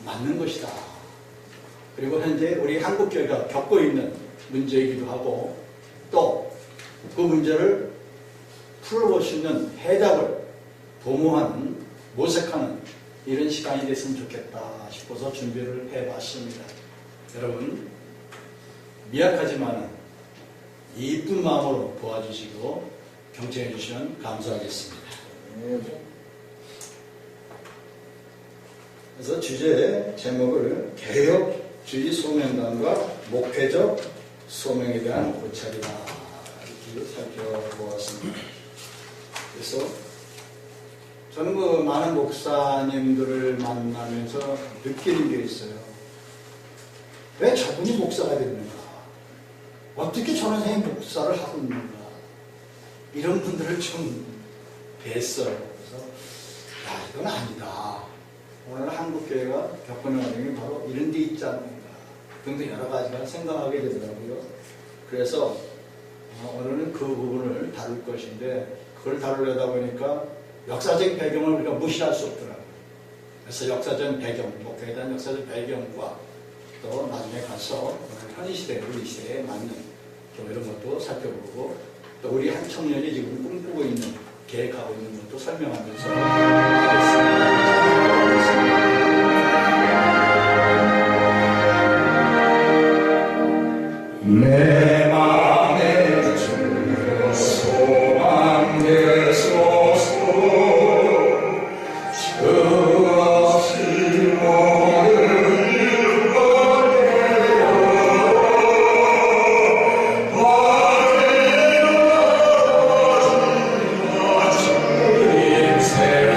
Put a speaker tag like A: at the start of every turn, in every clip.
A: 맞는 것이다. 그리고 현재 우리 한국교회가 겪고 있는 문제이기도 하고 또 그 문제를 풀어볼 수 있는 해답을 도모하는, 모색하는 이런 시간이 됐으면 좋겠다 싶어서 준비를 해봤습니다. 여러분, 미약하지만 이쁜 마음으로 도와주시고 경청해 주시면 감사하겠습니다. 그래서 주제 제목을 개혁주의 소명단과 목회적 소명에 대한 고찰이다 이렇게 살펴보았습니다. 그래서 저는 그 많은 목사님들을 만나면서 느끼는 게 있어요. 왜 저분이 목사가 됐는가? 어떻게 저런 사람이 목사를 하고 있는가? 이런 분들을 좀 뵀어요. 그래서 이건 아니다. 오늘 한국교회가 겪는 과정이 바로 이런 데 있지 않는가 등등 여러 가지가 생각하게 되더라고요. 그래서 오늘은 그 부분을 다룰 것인데 그걸 다루려다 보니까 역사적 배경을 우리가 무시할 수 없더라고요. 그래서 역사적 배경, 목회에 대한 역사적 배경과 또 나중에 가서 현 시대, 우리 시대에 맞는 좀 이런 것도 살펴보고 또 우리 한 청년이 지금 꿈꾸고 있는, 계획하고 있는 것도 설명하면서 하겠습니다. 내 맘에 주여 소망 되소서 주 없이 모든 일 버려요 주님 생각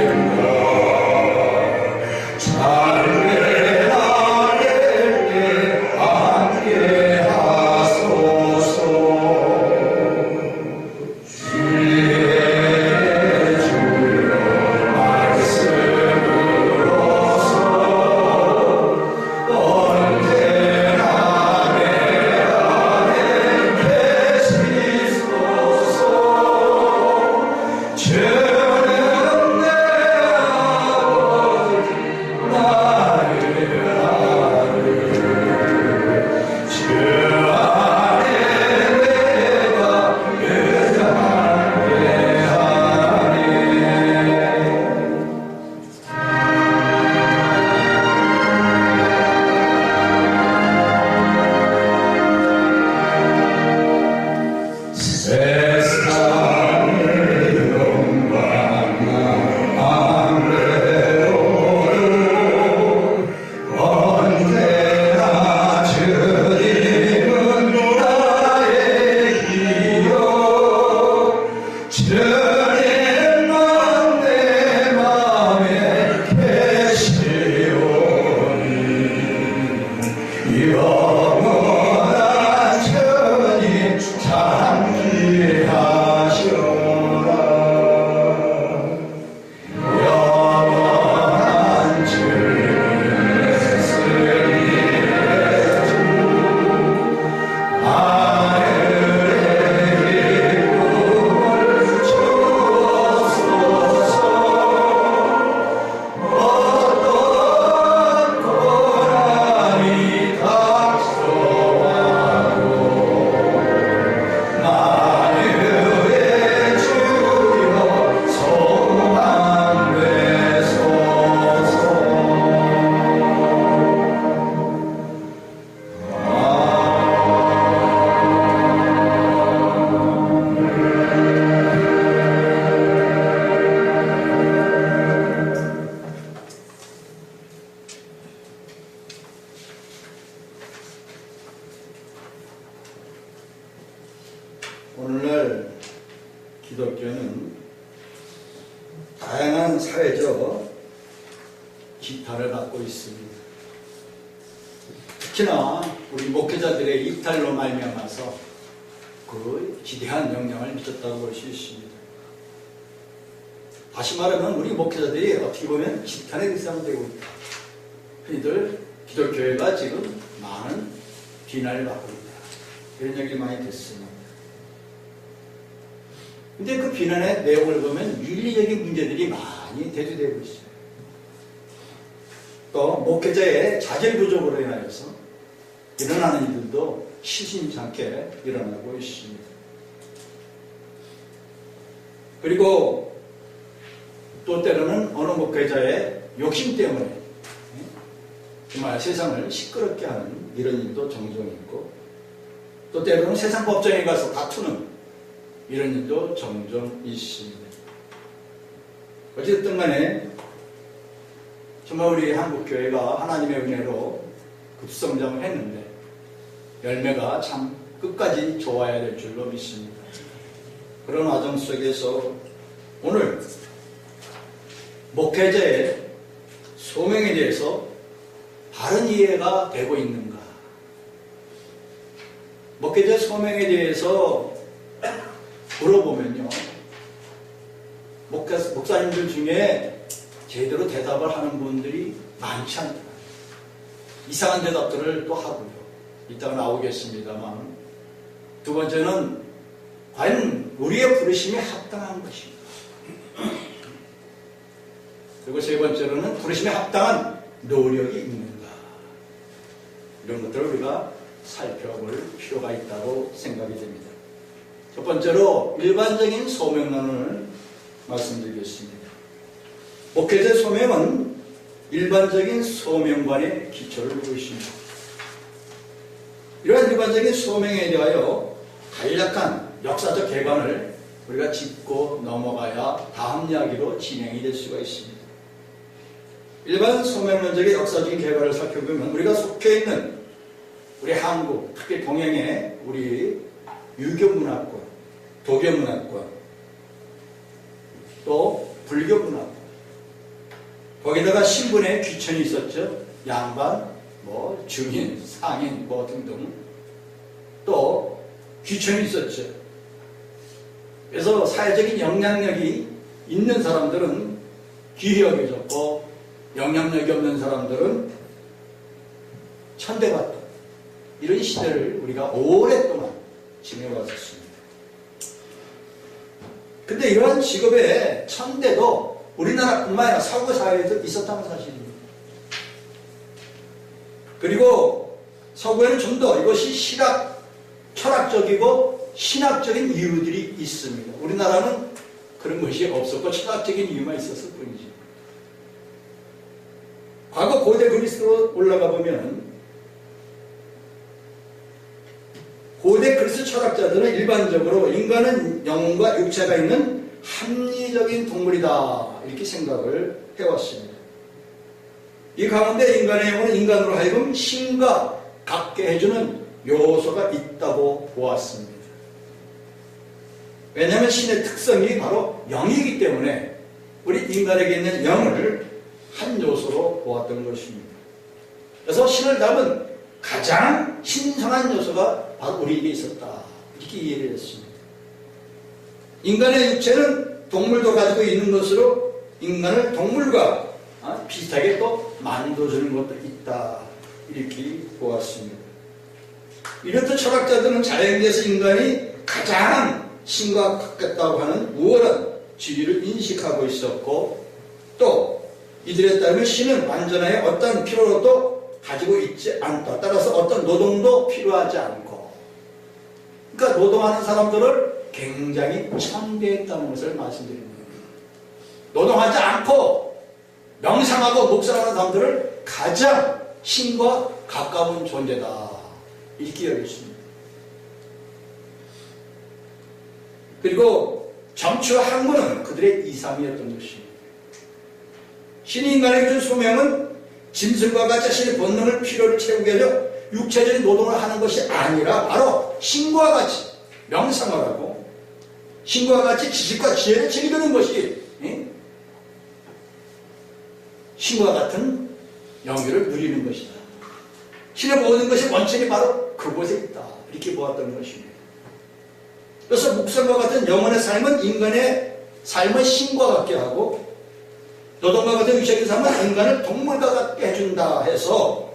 A: 잘 나를 함께 오늘날 기독교는 다양한 사회적 기타를 받고 있습니다. 특히나 우리 목회자들의 이탈로 말미암아서 그 기대한 영향을 미쳤다고 볼 수 있습니다. 다시 말하면 우리 목회자들이 어떻게 보면 기탄의 대상이 되고 있다. 흔히들 기독교회가 지금 많은 비난을 받고 있다. 이런 얘기 많이 듣습니다. 근데 그 비난의 내용을 보면 윤리적인 문제들이 많이 대두되고 있어요. 또 또 목회자의 자질 부족으로 인하여서 일어나는 일들도 시심찮게 일어나고 있습니다. 그리고 또 때로는 어느 목회자의 욕심 때문에 정말 세상을 시끄럽게 하는 이런 일도 종종 있고, 또 때로는 세상 법정에 가서 다투는 이런 일도 종종 있습니다. 어쨌든 간에 정말 우리 한국교회가 하나님의 은혜로 급성장을 했는데 열매가 참 끝까지 좋아야 될 줄로 믿습니다. 그런 과정 속에서 오늘 목회자의 소명에 대해서 바른 이해가 되고 있는가? 목회자 소명에 대해서 물어보면요, 목사님들 중에 제대로 대답을 하는 분들이 많지 않다. 이상한 대답들을 또 하고요. 이따가 나오겠습니다만, 두 번째는 과연 우리의 부르심에 합당한 것인가? 그리고 세 번째로는 부르심에 합당한 노력이 있는가? 이런 것들을 우리가 살펴볼 필요가 있다고 생각이 됩니다. 첫 번째로 일반적인 소명론을 말씀드리겠습니다. 목회자 소명은 일반적인 소명관의 기초를 두고 있습니다. 이러한 일반적인 소명에 대하여 간략한 역사적 개관을 우리가 짚고 넘어가야 다음 이야기로 진행이 될 수가 있습니다. 일반 소명론적의 역사적인 개관을 살펴보면 우리가 속해 있는 우리 한국, 특히 동양의 우리 유교 문화권, 도교 문화권, 또 불교 문화권, 거기다가 신분의 귀천이 있었죠. 양반, 중인, 상인, 등등. 또 귀천이 있었죠. 그래서 사회적인 영향력이 있는 사람들은 귀히 여겨졌고, 영향력이 없는 사람들은 천대받던 이런 시대를 우리가 오랫동안 지내왔었습니다. 근데 이러한 직업의 천대도 우리나라뿐만 아니라 서구 사회에도 있었다는 사실입니다. 그리고 서구에는 좀 더 이것이 철학적이고 신학적인 이유들이 있습니다. 우리나라는 그런 것이 없었고 철학적인 이유만 있었을 뿐이죠. 과거 고대 그리스로 올라가 보면 고대 그리스 철학자들은 일반적으로 인간은 영혼과 육체가 있는 합리적인 동물이다 이렇게 생각을 해왔습니다. 이 가운데 인간의 영혼은 인간으로 하여금 신과 같게 해주는 요소가 있다고 보았습니다. 왜냐하면 신의 특성이 바로 영이기 때문에 우리 인간에게 있는 영을 한 요소로 보았던 것입니다. 그래서 신을 닮은 가장 신성한 요소가 바로 우리에게 있었다 이렇게 이해를 했습니다. 인간의 육체는 동물도 가지고 있는 것으로 인간을 동물과 비슷하게 또 만들어주는 것도 있다 이렇게 보았습니다. 이렇듯 철학자들은 자연계에서 인간이 가장 신과 같다고 하는 우월한 지위를 인식하고 있었고, 또 이들에 따르면 신은 완전하게 어떤 필요도 가지고 있지 않다. 따라서 어떤 노동도 필요하지 않고, 그러니까 노동하는 사람들을 굉장히 천대했다는 것을 말씀드립니다. 노동하지 않고 명상하고 묵상하는 사람들을 가장 신과 가까운 존재다 이렇게 여겼습니다. 그리고 점치와 학문은 그들의 이상이었던 것입니다. 신이 인간에게 준 소명은 짐승과 같이 자신의 본능을 필요를 채우게 하려 육체적인 노동을 하는 것이 아니라 바로 신과 같이 명상을 하고 신과 같이 지식과 지혜를 즐기는 것이 신과 같은 영유를 누리는 것이다. 신의 모든 것이 원천이 바로 그곳에 있다 이렇게 보았던 것입니다. 그래서 목숨과 같은 영혼의 삶은 인간의 삶을 신과 같게 하고 노동과 같은 육체적인 삶은 인간을 동물과 같게 해준다 해서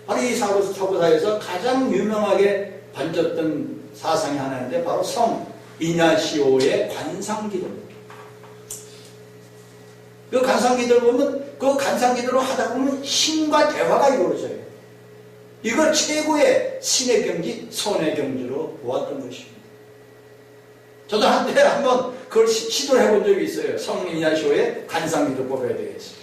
A: 바로 이 서구사회에서 가장 유명하게 번졌던 사상이 하나인데 바로 성 이냐시오의 관상기도입니다. 그 관상기도를 보면 그 간상기도를 하다 보면 신과 대화가 이루어져요. 이걸 최고의 신의 경지, 손의 경지로 보았던 것입니다. 저도 한때 한번 그걸 시도를 해본 적이 있어요. 성인야쇼의 간상기도 뽑아야 되겠어요.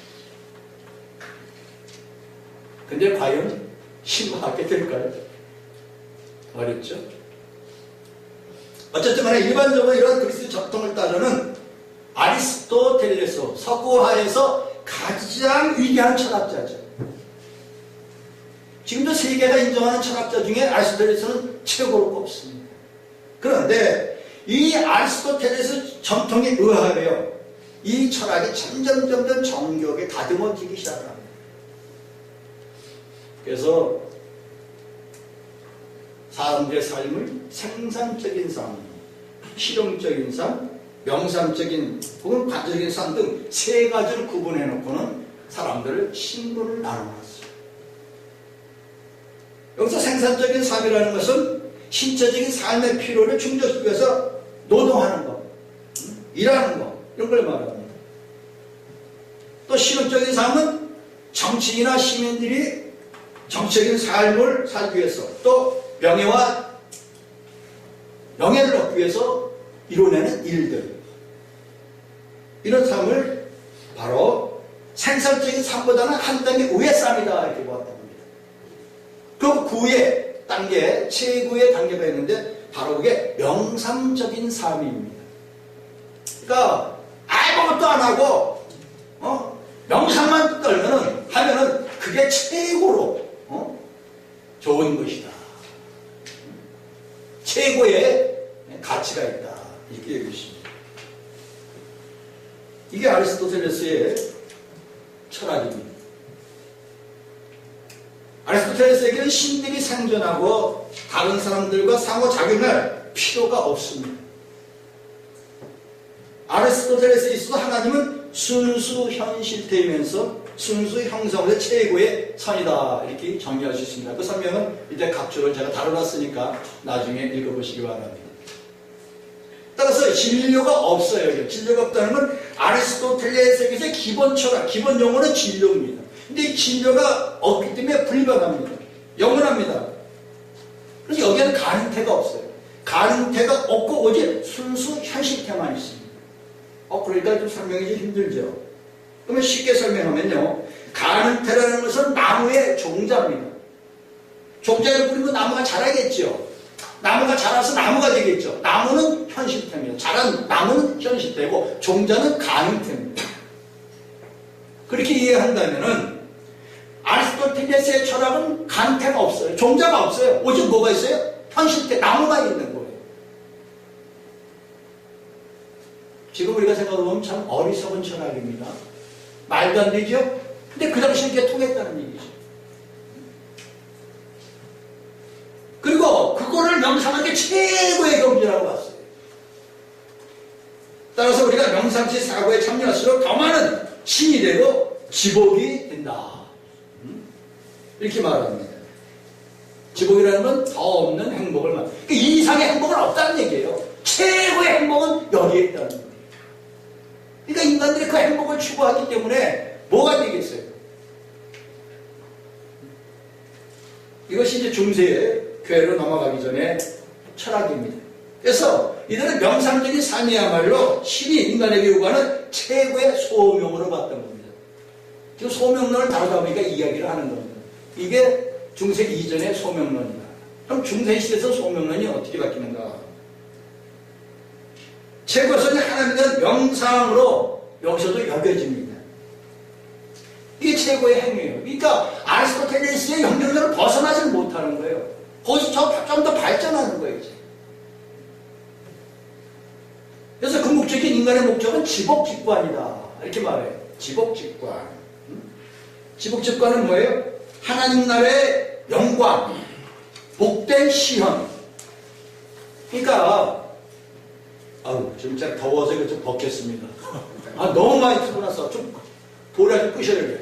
A: 근데 과연 신뢰하게 될까요? 어렵죠? 어쨌든 간에 일반적으로 이런 그리스 전통을 따르는 아리스토텔레스, 서구화에서 가장 위대한 철학자죠. 지금도 세계가 인정하는 철학자 중에 아리스토텔레스는 최고로 꼽습니다. 그런데 이 아리스토텔레스 전통에 의하여 이 철학이 점점 정교하게 다듬어지기 시작합니다. 그래서 사람들의 삶을 생산적인 삶, 실용적인 삶, 명상적인 혹은 관적인 삶 등 세 가지를 구분해 놓고는 사람들을 신분을 나눠놨어요. 여기서 생산적인 삶이라는 것은 신체적인 삶의 필요를 충족시키기 위해서 노동하는 것, 일하는 것, 이런 걸 말합니다. 또 실용적인 삶은 정치인이나 시민들이 정치적인 삶을 살기 위해서 또 명예를 얻기 위해서 이뤄내는 일들, 이런 삶을 바로 생산적인 삶보다는 한 단계 위의 삶이다 이렇게 보았다 합니다. 그 위의 단계, 최고의 단계가 있는데 바로 그게 명상적인 삶입니다. 그러니까 아무것도 안 하고 명상만 하면은 그게 최고로 좋은 것이다. 최고의 가치가 있다. 이렇게 얘기했습니다. 이게 아리스토텔레스의 철학입니다. 아리스토텔레스에게는 신들이 생존하고 다른 사람들과 상호작용할 필요가 없습니다. 아리스토텔레스에 있어서 하나님은 순수 현실태이면서 순수 형성의 최고의 선이다 이렇게 정리할 수 있습니다. 그 설명은 이제 각주를 제가 다뤄놨으니까 나중에 읽어보시기 바랍니다. 따라서 진료가 없어요. 진료가 없다는 건 아리스토텔레스에게서의 기본 철학, 기본 용어는 진료입니다. 근데 이 진료가 없기 때문에 불가합니다. 영원합니다. 그래서 여기에는 가능태가 없어요. 가능태가 없고 오직 순수 현실태만 있습니다. 그러니까 좀 설명이 좀 힘들죠. 그러면 쉽게 설명하면요, 가능태라는 것은 나무의 종자입니다. 종자를 뿌리면 나무가 자라겠죠. 나무가 자라서 나무가 되겠죠. 나무는 현실태입니다. 자란 나무는 현실태고 종자는 가능태입니다. 그렇게 이해한다면은 아리스토텔레스의 철학은 가능태가 없어요. 종자가 없어요. 오직 뭐가 있어요? 현실태, 나무가 있는 거예요. 지금 우리가 생각해보면 참 어리석은 철학입니다. 말도 안 되죠? 근데 그 당시에 이게 통했다는 얘기죠. 그리고 그거를 명상하는 게 최고의 경지라고 봤어요. 따라서 우리가 명상시 사고에 참여할수록 더 많은 신이 되고 지복이 된다. 이렇게 말합니다. 지복이라는 건 더 없는 행복을 말합니다. 그러니까 이 이상의 행복은 없다는 얘기예요. 최고의 행복은 여기에 있다는 거예요. 그러니까 인간들이 그 행복을 추구하기 때문에 뭐가 되겠어요? 이것이 이제 중세의 교회로 넘어가기 전에 철학입니다. 그래서 이들은 명상적인 삶이야말로 신이 인간에게 요구하는 최고의 소명으로 봤던 겁니다. 지금 소명론을 다루다 보니까 이야기를 하는 겁니다. 이게 중세 이전의 소명론이다. 그럼 중세 시대에서 소명론이 어떻게 바뀌는가? 최고선이 하나님에 대한 명상으로 여기서도 여겨집니다. 이게 최고의 행위예요. 그러니까 아리스토텔레스의 영역을 벗어나지 못하는 거예요. 거기서 좀 더 발전하는 거예요. 이제. 그래서 궁극적인 인간의 목적은 지복직관이다. 이렇게 말해요. 지복직관. 지복직관은 뭐예요? 하나님 나라의 영광, 복된 시현. 그러니까 진짜 더워서 이거 좀 벗겠습니다. 너무 많이 틀고 나서 좀 돌아 좀 끄셔야 돼요.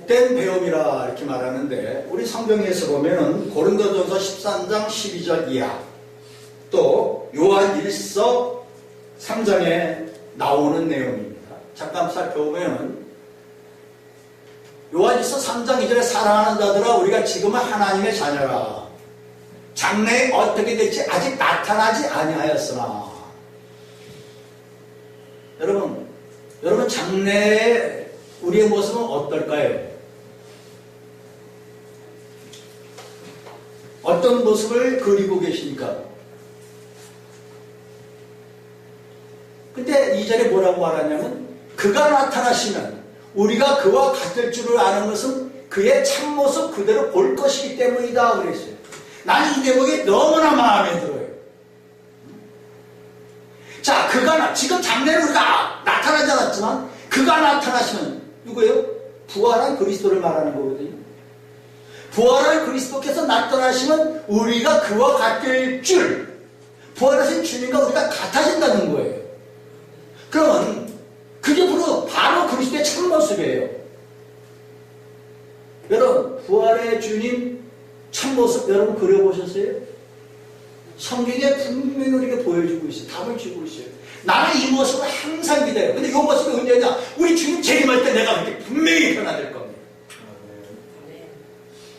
A: 복된 배움이라 이렇게 말하는데 우리 성경에서 보면은 고린도전서 13장 12절 이하 또 요한 1서 3장에 나오는 내용입니다. 잠깐 살펴보면은 요한 1서 3장 2절에 사랑하는 자들아 우리가 지금은 하나님의 자녀라. 장래에 어떻게 될지 아직 나타나지 아니하였으나 여러분 장래에 우리의 모습은 어떨까요? 어떤 모습을 그리고 계십니까? 근데 2절에 뭐라고 말하냐면 그가 나타나시면 우리가 그와 같을 줄을 아는 것은 그의 참모습 그대로 볼 것이기 때문이다 그랬어요. 나는 이 대목이 너무나 마음에 들어요. 자, 지금 장래는 우리가 나타나지 않았지만 그가 나타나시면 누구예요? 부활한 그리스도를 말하는 거거든요. 부활한 그리스도께서 나타나시면 우리가 그와 같을 줄, 부활하신 주님과 우리가 같아진다는 거예요. 그러면 그게 바로 그리스도의 참모습이에요. 여러분, 부활의 주님 참모습 여러분 그려보셨어요? 성경에 분명히 우리에게 보여주고 있어요. 답을 주고 있어요. 나는 이 모습을 항상 기대해요. 근데 이 모습이 언제냐? 우리 주님 재림할 때 내가 그렇게 분명히 변화될 겁니다.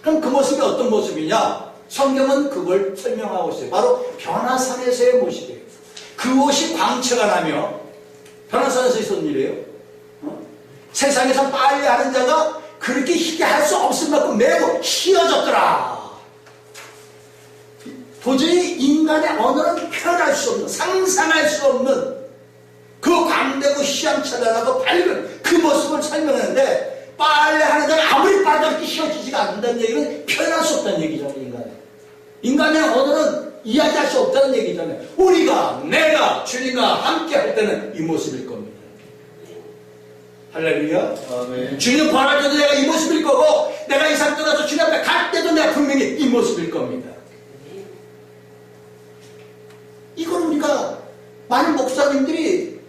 A: 그럼 그 모습이 어떤 모습이냐? 성경은 그걸 설명하고 있어요. 바로 변화산에서의 모습이에요. 그 옷이 광채가 나며 변화산에서 있었던 일이에요. 세상에서 빨리 하는 자가 그렇게 희게 할 수 없을 만큼 매우 희어졌더라. 도저히 인간의 언어는 표현할 수 없는, 상상할 수 없는 그 광대고 희양찬란하고 밝은 그 모습을 설명하는데 빨래 하는 자가 아무리 빨리 그렇게 희어지지가 않는다는 얘기는 표현할 수 없다는 얘기잖아요. 인간의 언어는 이야기할 수 없다는 얘기잖아요. 내가 주님과 함께 할 때는 이 모습일 겁니다. 할렐루야. 아멘. 주님 부활할 때도 내가 이 모습일 거고 내가 이 상 떠나서 주님 앞에 갈 때도 내가 분명히 이 모습일 겁니다. 이걸 우리가 많은 목사님들이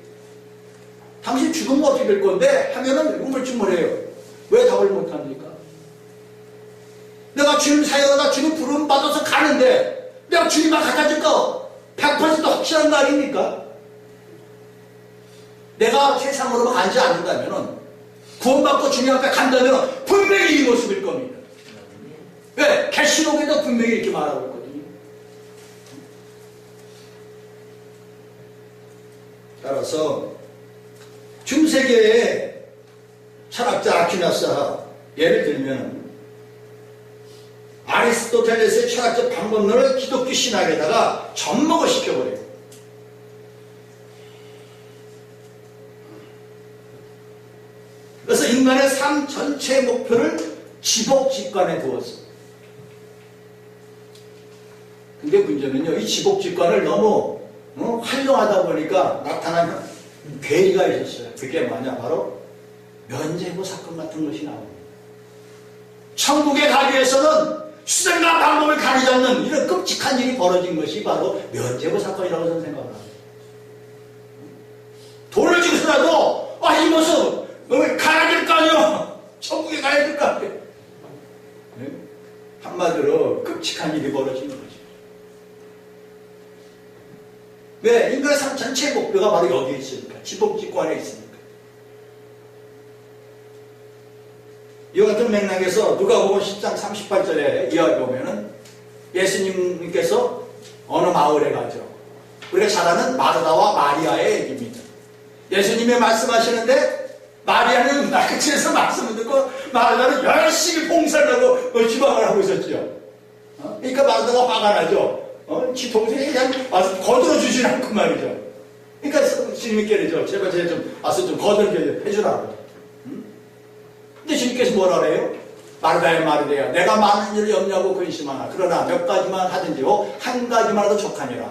A: 당신 죽으면 어떻게 될 건데 하면은 우물쭈물해요. 왜 답을 못합니까? 내가 주님 사역하다 주님 부름 받아서 가는데 내가 주님과 같아질까? 100% 확실한 거 아닙니까? 내가 세상으로 가지 않는다면 구원받고 주님 앞에 간다면 분명히 이 모습일 겁니다. 왜? 계시록에도 분명히 이렇게 말하고 있거든요. 따라서 중세계의 철학자 아퀴나스가 예를 들면 아리스토텔레스의 철학적 방법론을 기독교 신학에다가 접목을 시켜버려요. 그래서 인간의 삶 전체의 목표를 지복직관에 두었어요. 근데 문제는요, 이 지복직관을 너무 활용하다 보니까 나타나는 괴리가 있었어요. 그게 뭐냐? 바로 면죄부 사건 같은 것이 나옵니다. 천국에 가기 위해서는 수단과 방법을 가리지 않는 이런 끔찍한 일이 벌어진 것이 바로 면죄부 사건이라고 저는 생각을 합니다. 돈을 주고서라도 이 모습 가야 될 거 아니야. 천국에 가야 될 거 아니야. 한마디로 끔찍한 일이 벌어진 거죠. 왜? 인간의 삶 전체의 목표가 바로 여기에 있으니까. 지복직관에 있으니까. 이와 같은 맥락에서 누가복음 10장 38절에 이야기 보면은 예수님께서 어느 마을에 가죠. 우리가 잘 아는 마르다와 마리아의 얘기입니다. 예수님이 말씀하시는데 마리아는 날개치에서 말씀을 듣고 마르다는 열심히 봉사를 하고 지방을 하고 있었죠. 그러니까 마르다가 화가 나죠. 지 동생이 그냥 와서 거들어주지 않고 말이죠. 그러니까 주님께 그러죠. 제발 쟤 좀 와서 좀 거들게 해주라고. 근데 주님께서 뭐라 그래요? 마르다야 내가 많은 일을 염려하고 근심하나 그러나 몇 가지만 하든지요 한 가지만라도 족하니라.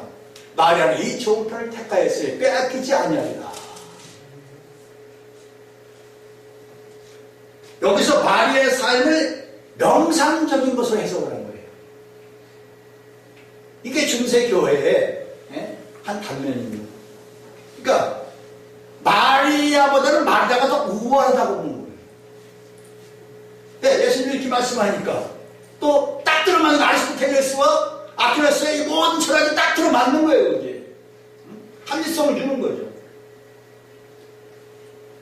A: 마리아는 이 좋은 편을 택하였으니 빼앗기지 아니하리라. 여기서 마리아의 삶을 명상적인 것으로 해석을 한 거예요. 이게 중세 교회의 한 단면입니다. 그러니까 마리아보다는 마리아가 더 우월하다고 보는 거예요. 예수님이 이렇게 말씀하니까 또 딱 들어맞는 아리스토텔레스와 아퀴나스의 이 모든 철학이 딱 들어맞는 거예요. 이게 합리성을 주는 거죠.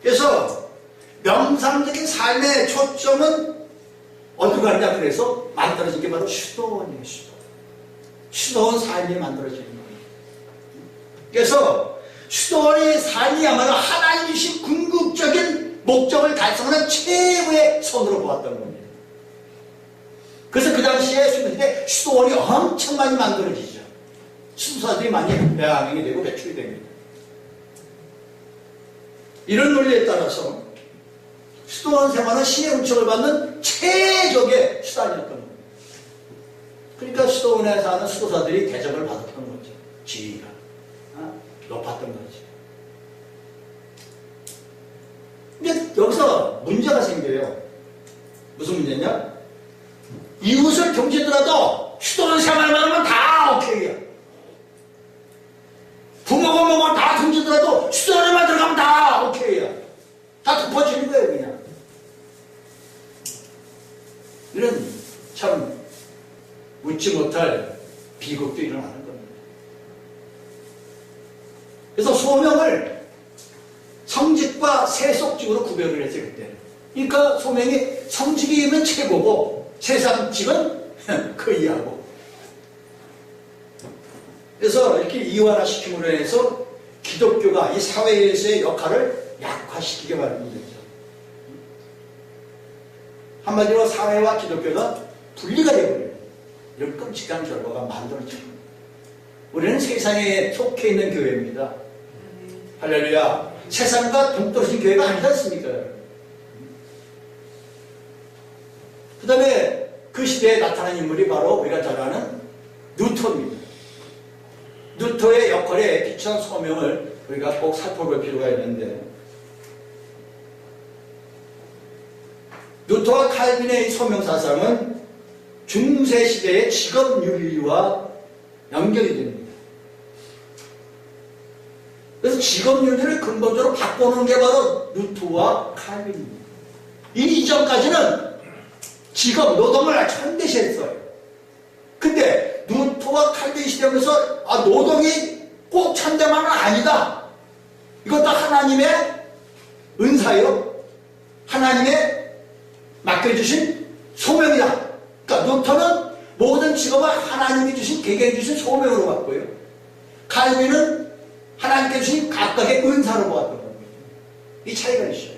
A: 그래서 명상적인 삶의 초점은 어디로 가느냐, 그래서 만들어진 게 바로 수도원이에요. 수도원 삶이 만들어지는 거예요. 그래서 수도원의 삶이야말로 하나님 주신 궁극적인 목적을 달성하는 최고의 선으로 보았던 겁니다. 그래서 그 당시에 수도원이 엄청 많이 만들어지죠. 수도사들이 많이 배양이 되고 배출이 됩니다. 이런 논리에 따라서 수도원 생활은 신의 은총을 받는 최적의 수단이었던 겁니다. 그러니까 수도원에 사는 수도사들이 대접을 받았던 거죠. 지위가 높았던 거죠. 근데 여기서 문제가 생겨요. 무슨 문제냐? 이웃을 경제더라도 수도원 생활만 하면 다 오케이야. 부모가 뭐고 다 경제더라도 수도원에만 들어가면 다 오케이야. 다 덮어지는 거예요, 그냥. 이런 참 웃지 못할 비극도 일어나는 겁니다. 그래서 소명을 성직과 세속직으로 구별을 했어요, 그때는. 그러니까 소명이 성직이면 최고고 세상직은 그 이하고. 그래서 이렇게 이완화시킴으로 해서 기독교가 이 사회에서의 역할을 약화시키게 만든 거죠. 한마디로 사회와 기독교가 분리가 되어버려요. 이런 끔찍한 결과가 만들어집니다. 우리는 세상에 속해 있는 교회입니다. 할렐루야. 세상과 동떨어진 교회가 아니지 않습니까? 그 다음에 그 시대에 나타난 인물이 바로 우리가 잘 아는 루터입니다. 루터의 역할에 비추한 소명을 우리가 꼭 살펴볼 필요가 있는데, 루터와 칼빈의 소명사상은 중세시대의 직업윤리와 연결이 됩니다. 그래서 직업윤리를 근본적으로 바꾸는 게 바로 루터와 칼빈입니다. 이전까지는 직업, 노동을 천대시했어요. 근데 루터와 칼빈 시대면서 노동이 꼭 천대만은 아니다. 이것도 하나님의 은사요. 하나님의 맡겨주신 소명이다. 그러니까 루터는 모든 직업을 하나님이 주신, 개개인 주신 소명으로 봤고요. 칼빈은 하나님께 주신 각각의 은사로 보았던 겁니다. 이 차이가 있어요.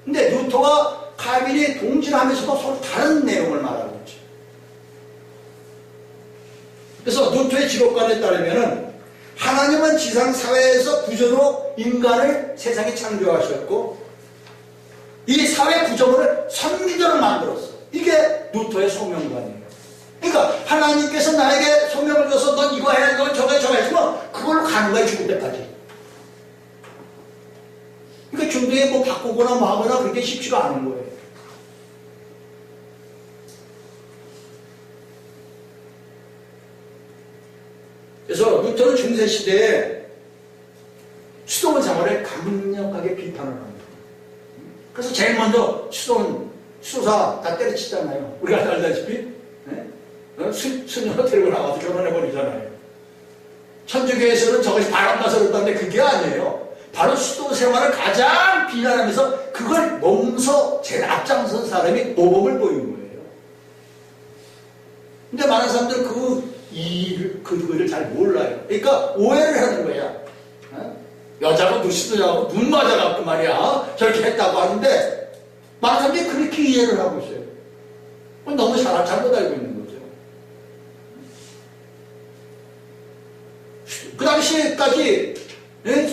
A: 근데 루터와 칼빈이 동질하면서도 서로 다른 내용을 말하고 있죠. 그래서 루터의 직업관에 따르면 하나님은 지상사회에서 구조로 인간을 세상에 창조하셨고 이 사회 구조물을 선기적으로 만들었어. 이게 루터의 소명관이에요. 그러니까 하나님께서 나에게 소명을 줘서 넌 이거 해야 넌 저거 했으면 그걸로 가는 거야, 죽을 때까지. 그러니까 중도에 뭐 바꾸거나 뭐 하거나 그게 쉽지가 않은 거예요. 그래서 루터는 중세시대에 수도원 생활을 강력하게 비판을 합니다. 그래서 제일 먼저 수도사 다 때려치잖아요. 우리가 알다시피 수녀로 데리고 나가서 결혼해버리잖아요. 천주교에서는 저것이 바람나서 그랬다는데 그게 아니에요. 바로 수도 생활을 가장 비난하면서 그걸 몸소 제일 앞장선 사람이 모범을 보인 거예요. 근데 많은 사람들은 그거를 잘 몰라요. 그러니까 오해를 하는 거야. 여자가 누시더라고 눈 맞아갖고 말이야 저렇게 했다고 하는데 많은 사람들이 그렇게 이해를 하고 있어요. 너무 잘못 알고 있는 거죠. 그 당시에까지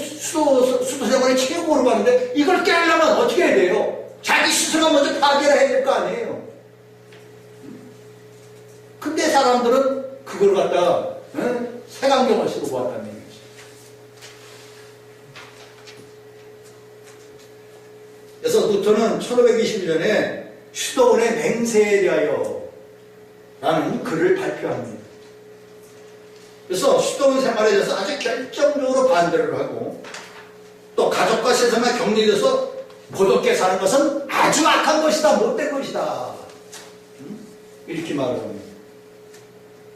A: 수도 생활이 최고로 가는데 이걸 깨려면 어떻게 해야 돼요? 자기 스스로가 먼저 파괴를 해야 될 거 아니에요. 근데 사람들은 그걸 갖다가 색안경을 쓰고 보았다는 얘기죠. 그래서 루터는 1521년에 수도원의 맹세에 대하여 라는 글을 발표합니다. 그래서 수도원 생활에 대해서 아주 결정적으로 반대를 하고 또 가족과 세상과 격리돼서 고독하게 사는 것은 아주 아주 악한 것이다, 못된 것이다. 이렇게 말을 합니다.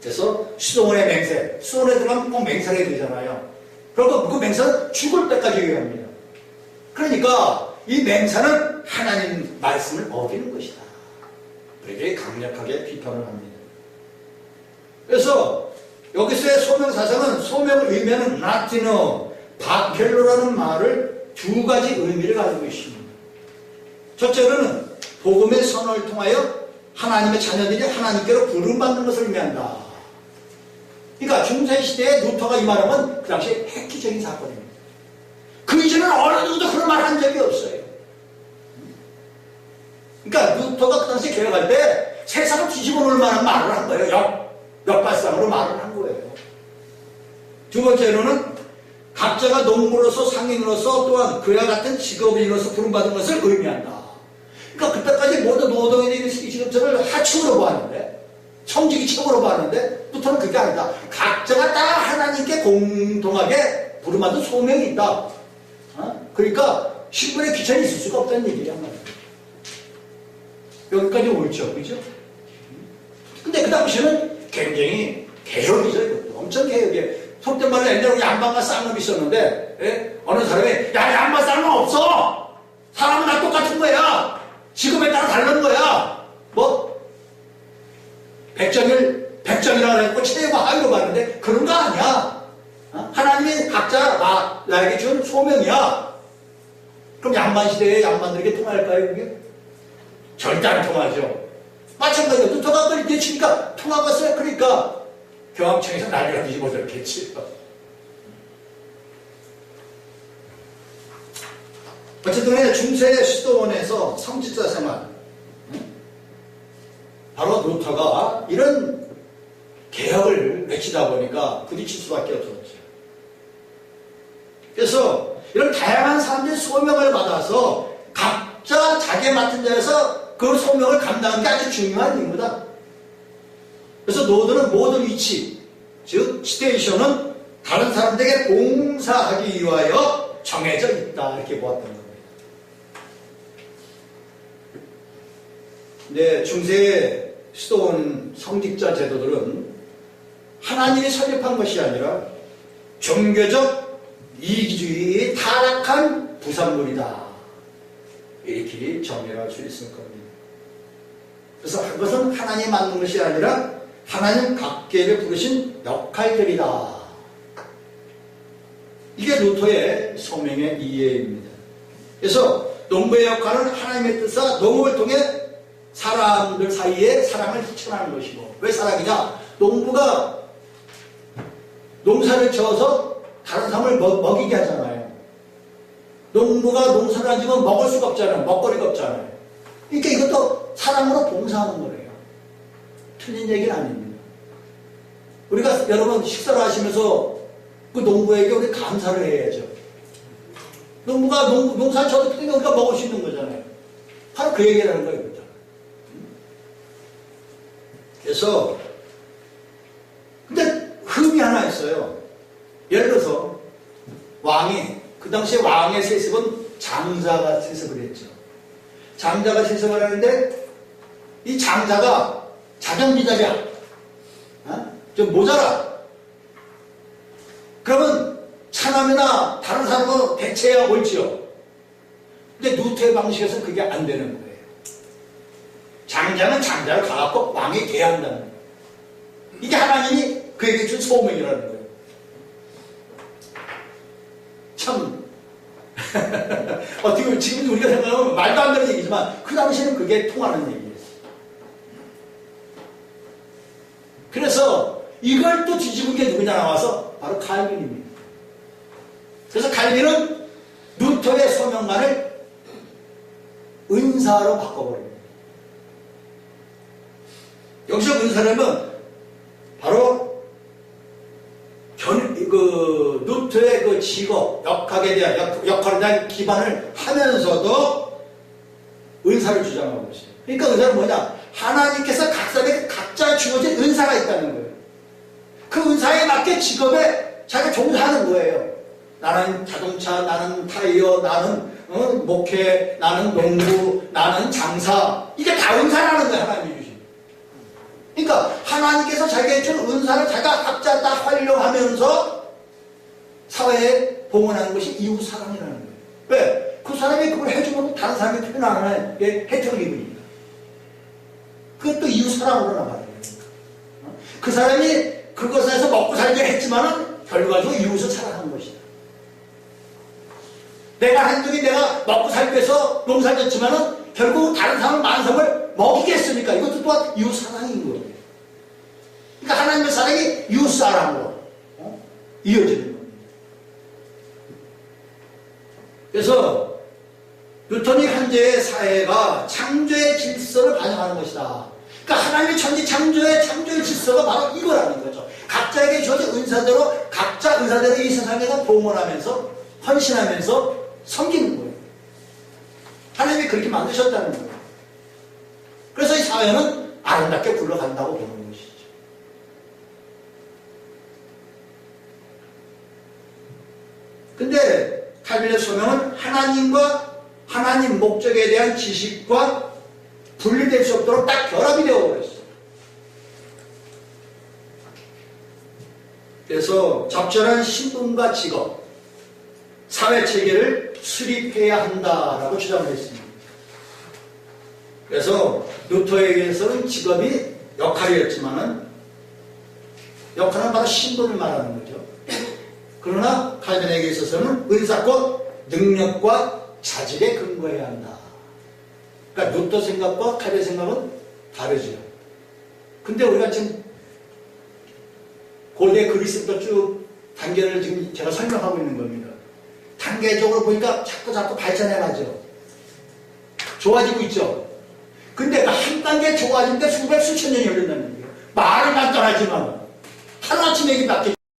A: 그래서 수도원의 맹세, 수도원에 들어가면 꼭 맹세를 해야 되잖아요. 그리고 그 맹세는 죽을 때까지 해야 합니다. 그러니까 이 맹세는 하나님 말씀을 어기는 것이다. 그렇게 강력하게 비판을 합니다. 그래서 여기서의 소명사상은 소명을 의미하는 라틴어 바켈로라는 말을 두 가지 의미를 가지고 있습니다. 첫째로는 복음의 선언을 통하여 하나님의 자녀들이 하나님께로 부름받는 것을 의미한다. 그러니까 중세시대에 루터가 이 말하면 그 당시에 획기적인 사건입니다. 그 이전에는 어느 누구도 그런 말 한 적이 없어요. 그러니까 루터가 그 당시에 개혁할 때 세상을 뒤집어 놓을 만한 말을 한 거예요. 역발상으로 말을 한 거예요. 두 번째로는 각자가 농부로서 상인으로서 또한 그와 같은 직업인으로서 부름받은 것을 의미한다. 그러니까 그때까지 모든 노동에 대한 직업들을 하층으로 보았는데, 성직이층으로 보았는데, 부터는 그게 아니다. 각자가 다 하나님께 공동하게 부름받은 소명이 있다. 그러니까 신분의 귀천이 있을 수가 없다는 얘기야. 여기까지 옳죠, 그죠? 근데 그 당시에는 굉장히 개혁이죠, 이것도. 엄청 개혁이에요. 속된 말로 옛날에 양반과 쌍놈이 있었는데, 예? 어느 사람이, 야, 양반 쌍놈 없어! 사람은 다 똑같은 거야! 지금에 따라 다른 거야! 뭐? 백정이라고 해서 최고 하위로 가는데, 그런 거 아니야! 하나님이 각자 나에게 준 소명이야! 그럼 양반 시대에 양반들에게 통할까요, 그게? 절대 안 통하죠. 마찬가지로 루터가 그걸 내치니까 통하겠어요. 그러니까 교황청에서 난리가 뒤집어졌겠지. 어쨌든 중세 수도원에서 성직자 생활, 바로 루터가 이런 개혁을 외치다 보니까 부딪힐 수밖에 없었죠. 그래서 이런 다양한 사람들이 소명을 받아서 각자 자기에 맡은 자리에서 그 소명을 감당하는 게 아주 중요한 임무다. 그래서 노드는 모든 위치, 즉 스테이션은 다른 사람들에게 봉사하기 위하여 정해져 있다. 이렇게 보았던 겁니다. 근데 중세의 수도원 성직자 제도들은 하나님이 설립한 것이 아니라 종교적 이기주의에 타락한 부산물이다. 이렇게 정리할 수 있을 겁니다. 그래서 그것은 하나님이 만든 것이 아니라 하나님 각계를 부르신 역할들이다. 이게 루터의 소명의 이해입니다. 그래서 농부의 역할은 하나님의 뜻과 농업을 통해 사람들 사이에 사랑을 실천하는 것이고, 왜 사랑이냐? 농부가 농사를 지어서 다른 사람을 먹이게 하잖아요. 농부가 농사를 안 지면 먹을 수가 없잖아요. 먹거리가 없잖아요. 그러니까 이것도 사랑으로 봉사하는 거예요. 틀린 얘기는 아닙니다. 우리가 여러분 식사를 하시면서 그 농부에게 우리 감사를 해야죠. 농부가 농사를 져도 우리가 먹을 수 있는 거잖아요. 바로 그 얘기라는 거예요. 그래서 근데 흠이 하나 있어요. 예를 들어서 왕이, 그 당시에 왕의 세습은 장자가 세습을 했죠. 장자가 세습을 하는데 이 장자가 자정비자냐, 좀 모자라. 그러면 차남이나 다른 사람은 대체해야 옳지요. 근데 루터의 방식에서는 그게 안 되는 거예요. 장자는 장자를 가갖고 왕이 돼야 한다는 거예요. 이게 하나님이 그에게 준 소명이라는 거예요. 참 어떻게 보면 지금 우리가 생각하면 말도 안 되는 얘기지만 그 당시에는 그게 통하는 얘기예요. 그래서 이걸 또 뒤집은 게 누구냐 나와서 바로 칼빈입니다. 그래서 칼빈은 루터의 소명만을 은사로 바꿔버립니다. 여기서 은사라면 바로 루터의 그 직업, 역학에 대한, 역할에 대한 기반을 하면서도 은사를 주장하고 있어요. 그러니까 은사는 뭐냐? 하나님께서 각 사람에게 각자 주어진 은사가 있다는 거예요. 그 은사에 맞게 직업에 자기가 종사하는 거예요. 나는 자동차, 나는 타이어, 나는 목회, 나는 농구, 나는 장사. 이게 다 은사라는 거야, 하나님이 주신. 그러니까 하나님께서 자기가 준 은사를 자기가 각자 다 활용하면서 사회에 봉헌하는 것이 이웃 사랑이라는 거예요. 왜? 그 사람이 그걸 해주면 다른 사람이 특별히 하나의 혜택을 입으니까. 그것도 이웃 사랑으로 나가는 거예요. 그 사람이 그것에서 먹고 살게 했지만은 결과적으로 이웃을 사랑하는 것이다. 내가 한쪽이 내가 먹고 살기 위해서 농사를 졌지만은 결국 다른 사람을 만성을 먹이겠습니까? 이것도 또한 이웃 사랑인 거예요. 그러니까 하나님의 사랑이 이웃 사랑으로 이어지는 겁니다. 그래서 뉴턴이 현재의 사회가 창조의 질서를 반영하는 것이다. 그러니까 하나님의 천지 창조의 질서가 바로 이거라는 거죠. 각자에게 주어진 은사대로 각자 은사대로 이 세상에서 봉헌하면서 헌신하면서 섬기는 거예요. 하나님이 그렇게 만드셨다는 거예요. 그래서 이 사회는 아름답게 굴러간다고 보는 것이죠. 근데 칼빈의 소명은 하나님과 하나님 목적에 대한 지식과 분리될 수 없도록 딱 결합이 되어버렸어요. 그래서 적절한 신분과 직업, 사회체계를 수립해야 한다라고 주장을 했습니다. 그래서 루터에게서는 직업이 역할이었지만은 역할은 바로 신분을 말하는 거죠. 그러나 칼빈에게 있어서는 은사권, 능력과 자질에 근거해야 한다. 그러니까 루터 생각과 칼빈 생각은 다르죠. 근데 우리가 지금 고대 그리스부터 쭉 단계를 지금 제가 설명하고 있는 겁니다. 단계적으로 보니까 자꾸 발전해가죠. 좋아지고 있죠. 근데 한 단계 좋아지는데 수백 수천 년이 걸린다는 거예요. 말은 간단하지만 하루아침에 이게 바뀌죠.